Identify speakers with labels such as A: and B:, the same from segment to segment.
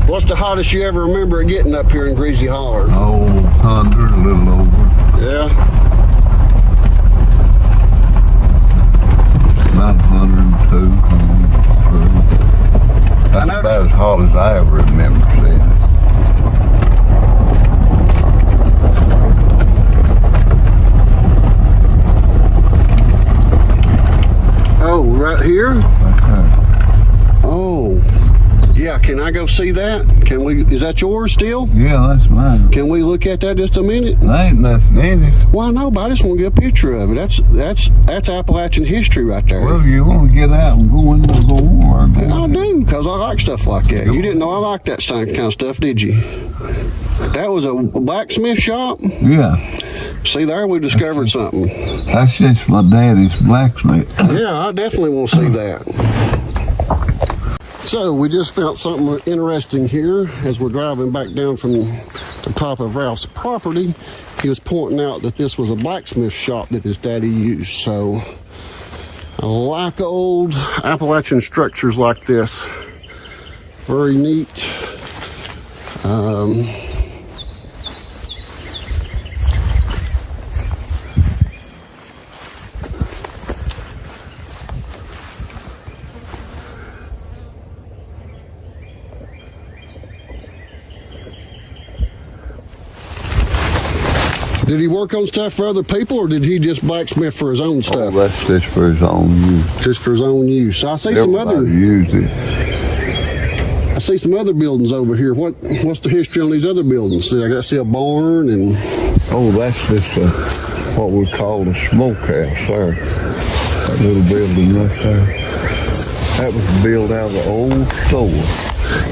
A: What's the hottest you ever remember it getting up here in Greasy Hollow?
B: Oh, 100, a little over.
A: Yeah.
B: About 102, 103. That's about as hot as I ever remember seeing it.
A: Oh, right here?
B: Okay.
A: Oh. Yeah, can I go see that? Can we, is that yours still?
B: Yeah, that's mine.
A: Can we look at that just a minute?
B: There ain't nothing in it.
A: Well, no, but I just want to get a picture of it. That's Appalachian history right there.
B: Well, you want to get out and go in the barn.
A: I do, because I like stuff like that. You didn't know I liked that kind of stuff, did you? That was a blacksmith shop?
B: Yeah.
A: See there, we discovered something.
B: That's just my daddy's blacksmith.
A: Yeah, I definitely want to see that. So we just found something interesting here as we're driving back down from the top of Ralph's property. He was pointing out that this was a blacksmith shop that his daddy used. So I like old Appalachian structures like this. Very neat. Did he work on stuff for other people, or did he just blacksmith for his own stuff?
B: Oh, that's just for his own use.
A: Just for his own use. So I see some other.
B: Used it.
A: I see some other buildings over here. What's the history on these other buildings? See, I see a barn and.
B: Oh, that's just what we call the smokehouse there. That little building right there. That was built out of the old store.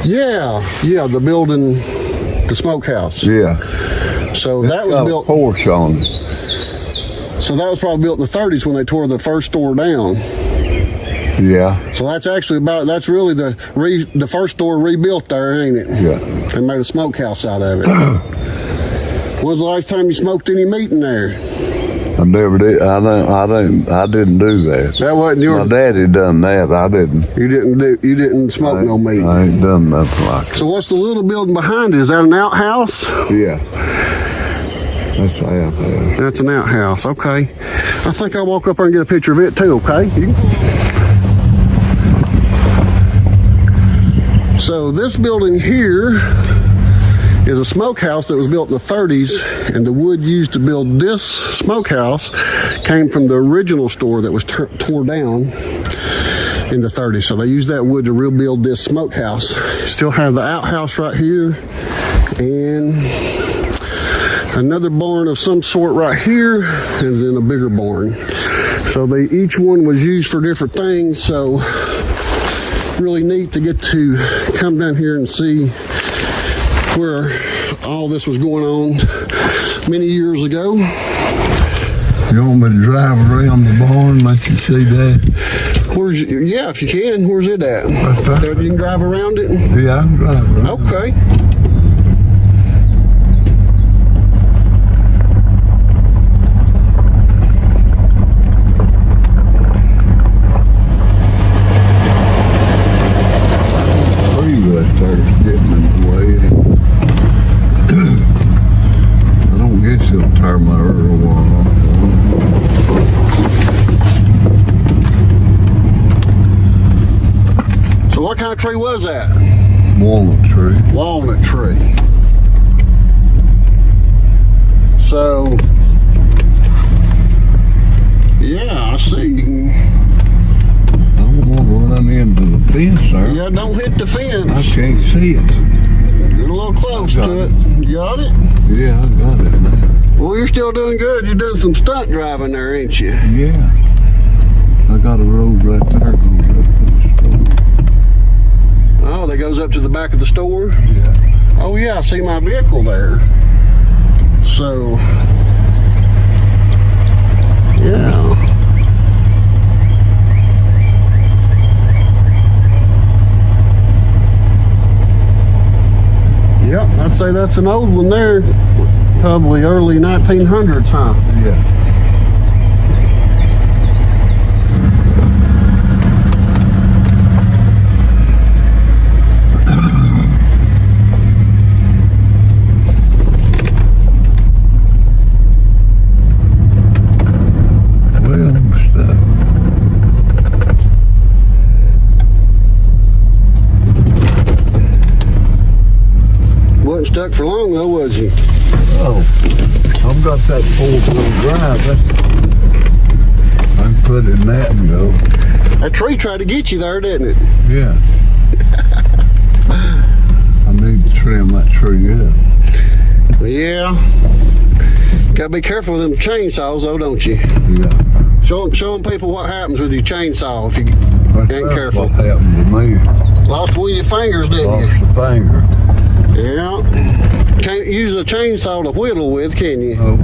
A: Yeah, the building, the smokehouse.
B: Yeah.
A: So that was built.
B: A porch on it.
A: So that was probably built in the 30s when they tore the first store down.
B: Yeah.
A: So that's actually that's really the first store rebuilt there, ain't it?
B: Yeah.
A: They made a smokehouse out of it. When's the last time you smoked any meat in there?
B: I never did. I didn't do that.
A: That wasn't your.
B: My daddy done that. I didn't.
A: You didn't smoke no meat.
B: I ain't done nothing like it.
A: So what's the little building behind it? Is that an outhouse?
B: Yeah. That's an outhouse.
A: That's an outhouse. Okay. I think I'll walk up there and get a picture of it too. Okay. So this building here is a smokehouse that was built in the 30s, and the wood used to build this smokehouse came from the original store that was tore down in the 30s. So they used that wood to rebuild this smokehouse. Still have the outhouse right here, and another barn of some sort right here, and then a bigger barn. So each one was used for different things. So really neat to get to come down here and see where all this was going on many years ago.
B: You want me to drive around the barn, let you see that?
A: Yeah, if you can. Where's it at? So you can drive around it?
B: Yeah, I can drive around.
A: Okay. What kind of tree was that?
B: Walnut tree.
A: Walnut tree. So, yeah, I see.
B: I don't want to run into the fence there.
A: Yeah, don't hit the fence.
B: I can't see it.
A: You're a little close to it. You got it?
B: Yeah, I got it now.
A: Well, you're still doing good. You're doing some stunt driving there, ain't you?
B: Yeah. I got a road right there going up to the store.
A: Oh, that goes up to the back of the store?
B: Yeah.
A: Oh, yeah, I see my vehicle there. So, yeah. Yep, I'd say that's an old one there. Probably early 1900s, huh?
B: Yeah.
A: stuck for long though, was you?
B: Oh, I've got that 4-wheel drive. I can put in that and go.
A: That tree tried to get you there, didn't it?
B: Yeah. I need to trim that tree up.
A: Yeah. Gotta be careful with them chainsaws though, don't you?
B: Yeah.
A: Showing people what happens with your chainsaw if you ain't careful.
B: What happened to me?
A: Lost one of your fingers, didn't
B: Lost
A: you?
B: a finger.
A: Yeah. Can't use a chainsaw to whittle with, can you?
B: Oh.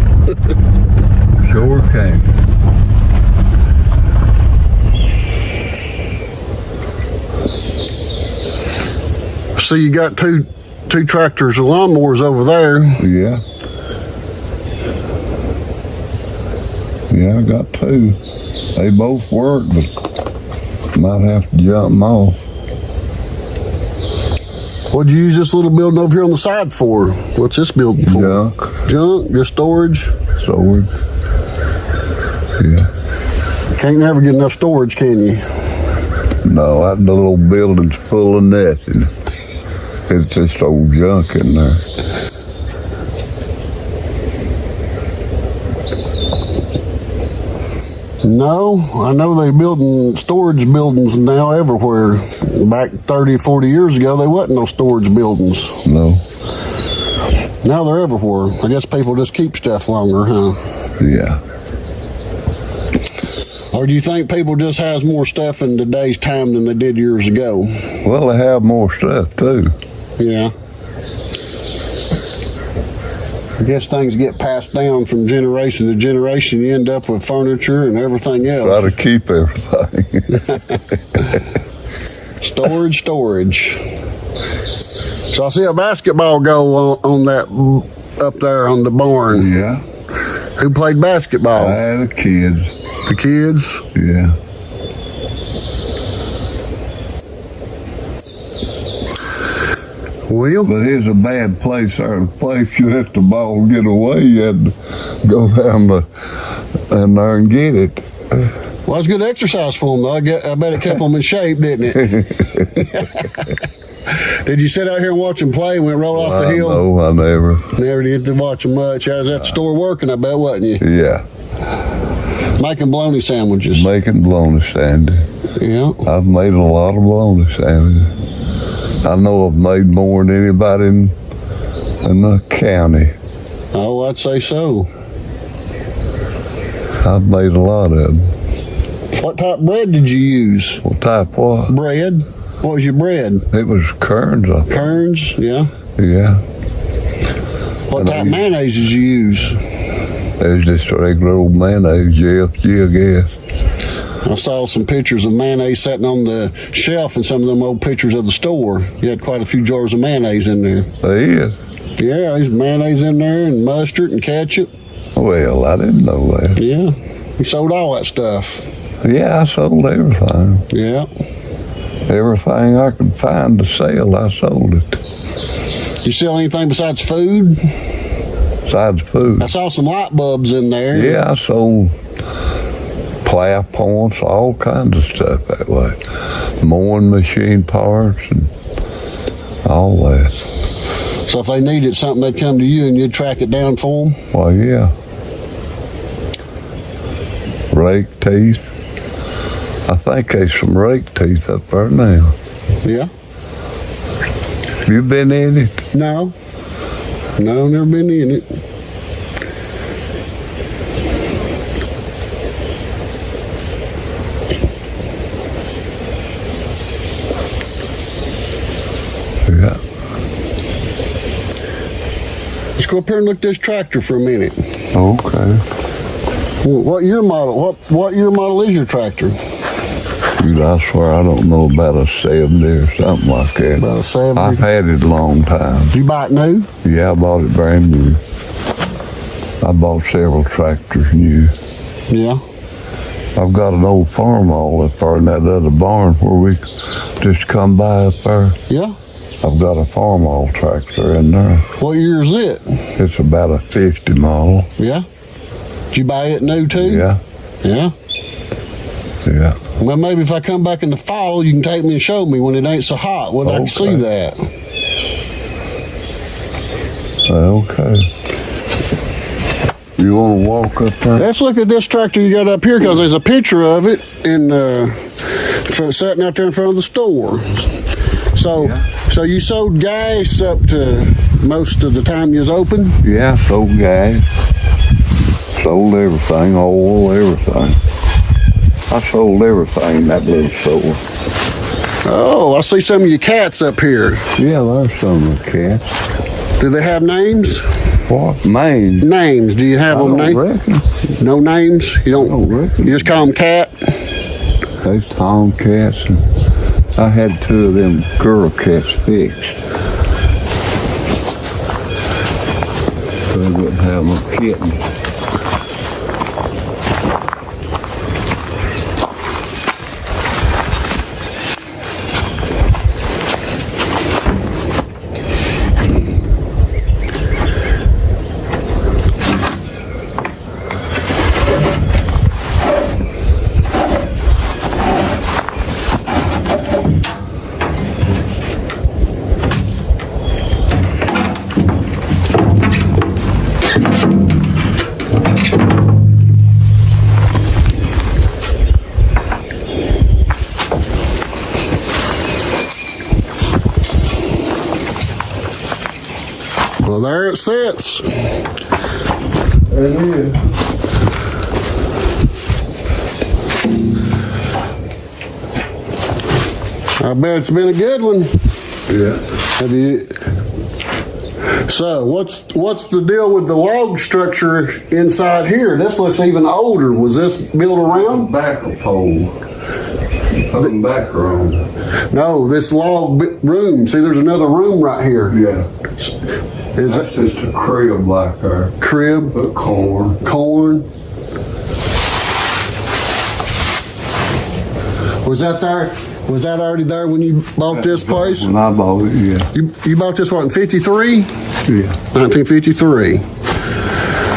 B: Sure can.
A: So you got two tractors and lawnmowers over there.
B: Yeah. Yeah, I got 2. They both work, but might have to jump them off.
A: What'd you use this little building over here on the side for? What's this building for?
B: Junk.
A: Junk? Just storage?
B: Storage. Yeah.
A: Can't never get enough storage, can you?
B: No, that little building's full of nothing. It's just old junk in there.
A: No, I know they're building storage buildings now everywhere. Back 30, 40 years ago, there wasn't no storage buildings.
B: No.
A: Now they're everywhere. I guess people just keep stuff longer, huh?
B: Yeah.
A: Or do you think people just has more stuff in today's time than they did years ago?
B: Well, they have more stuff too.
A: Yeah. I guess things get passed down from generation to generation. You end up with furniture and everything else.
B: Got to keep everything.
A: Storage. So I see a basketball goal on that up there on the barn.
B: Yeah.
A: Who played basketball?
B: The kids.
A: The kids?
B: Yeah.
A: Well,
B: but it's a bad place there. The place you let the ball get away, you had to go down in there and get it.
A: Well, it's good exercise for them, though. I bet it kept them in shape, didn't it? Did you sit out here and watch them play and went roll off the hill?
B: No, I never.
A: Never did to watch them much. I was at the store working, I bet, wasn't you?
B: Yeah.
A: Making bologna sandwiches.
B: Making bologna sandwiches.
A: Yeah.
B: I've made a lot of bologna sandwiches. I know I've made more than anybody in the county.
A: Oh, I'd say so.
B: I've made a lot of them.
A: What type of bread did you use?
B: What type what?
A: Bread? What was your bread?
B: It was Kearns, I think.
A: Kearns, yeah.
B: Yeah.
A: What type of mayonnaise did you use?
B: It was just regular old mayonnaise, GFG, I guess.
A: I saw some pictures of mayonnaise sitting on the shelf in some of them old pictures of the store. You had quite a few jars of mayonnaise in there.
B: There is.
A: Yeah, there's mayonnaise in there and mustard and ketchup.
B: Well, I didn't know that.
A: Yeah, you sold all that stuff.
B: Yeah, I sold everything.
A: Yeah.
B: Everything I could find to sell, I sold it.
A: You sell anything besides food?
B: Besides food.
A: I saw some light bulbs in there.
B: Yeah, I sold plow points, all kinds of stuff that way. Mowing machine parts and all that.
A: So if they needed something, they'd come to you and you'd track it down for them?
B: Well, yeah. Rake teeth. I think there's some rake teeth up there now.
A: Yeah.
B: You been in it?
A: No. No, never been in it.
B: Yeah.
A: Let's go up here and look at this tractor for a minute.
B: Okay.
A: What year model? What year model is your tractor?
B: Dude, I swear I don't know, about a 70 or something like that.
A: About a 70?
B: I've had it a long time.
A: Did you buy it new?
B: Yeah, I bought it brand new. I bought several tractors new.
A: Yeah.
B: I've got an old farmall up there in that other barn where we just come by up there.
A: Yeah.
B: I've got a farmall tractor in there.
A: What year is it?
B: It's about a 50 model.
A: Yeah. Did you buy it new too?
B: Yeah.
A: Yeah.
B: Yeah.
A: Well, maybe if I come back in the fall, you can take me and show me when it ain't so hot. When I can see that.
B: Okay. You want to walk up there?
A: Let's look at this tractor you got up here, because there's a picture of it in sitting out there in front of the store. So, so you sold gas up to most of the time you was open?
B: Yeah, sold gas. Sold everything, oil, everything. I sold everything in that little store.
A: Oh, I see some of your cats up here.
B: Yeah, there's some of the cats.
A: Do they have names?
B: What? Names?
A: Names. Do you have them names?
B: Reckon.
A: No names? You don't
B: reckon.
A: You just call them cat?
B: There's tomcats. And I had 2 of them girl cats fixed. So I wouldn't have no kittens.
A: Well, there it sits.
B: There it is.
A: I bet it's been a good one.
B: Yeah.
A: Have you? So, what's the deal with the log structure inside here? This looks even older. Was this built around?
B: Backer pole. Putting backer on.
A: No, this log room. See, there's another room right here.
B: Yeah.
A: Is
B: That's
A: it
B: just a crib back there.
A: crib?
B: Put corn.
A: Corn. Was that there? Was that already there when you bought this place?
B: When I bought it, yeah.
A: You bought this what, in 53?
B: Yeah.
A: 1953.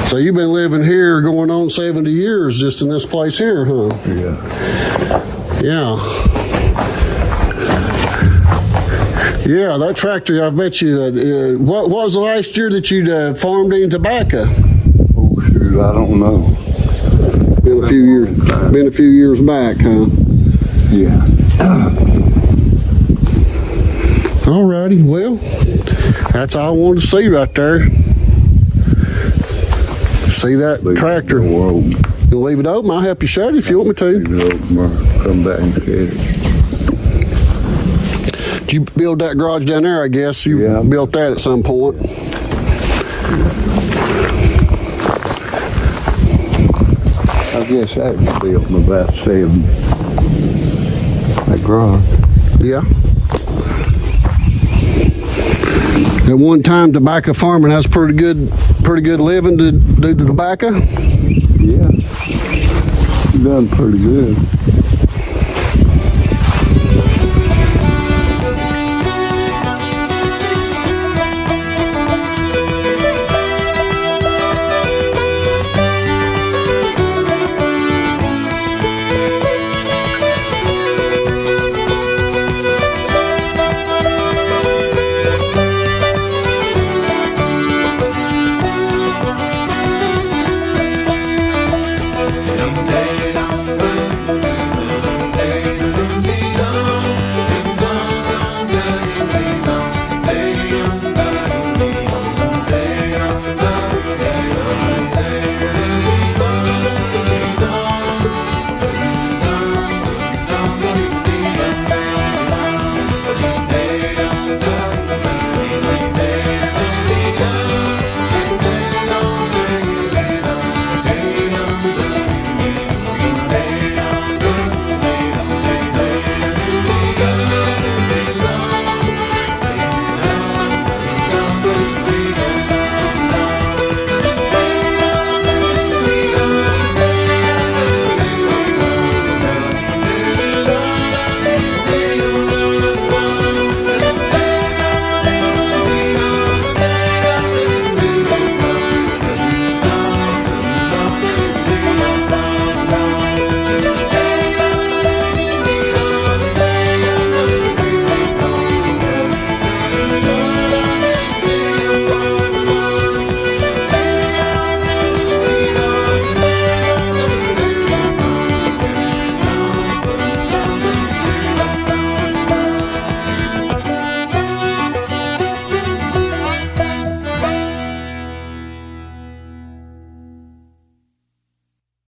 A: So you've been living here going on 70 years just in this place here, huh?
B: Yeah.
A: Yeah. Yeah, that tractor, I bet you, what was the last year that you farmed any tobacco?
B: Oh, shoot, I don't know.
A: Been a few years back, huh?
B: Yeah.
A: Alrighty, well, that's all I wanted to see right there. See that tractor?
B: Open.
A: You'll leave it open? I'll help you shut it if you want me to.
B: Leave it open or come back and get it.
A: Did you build that garage down there, I guess? You
B: Yeah.
A: built that at some point.
B: I guess that was built in about 7. That garage.
A: Yeah. At one time, tobacco farming has pretty good living to do the tobacco.
B: Yeah. Done pretty good.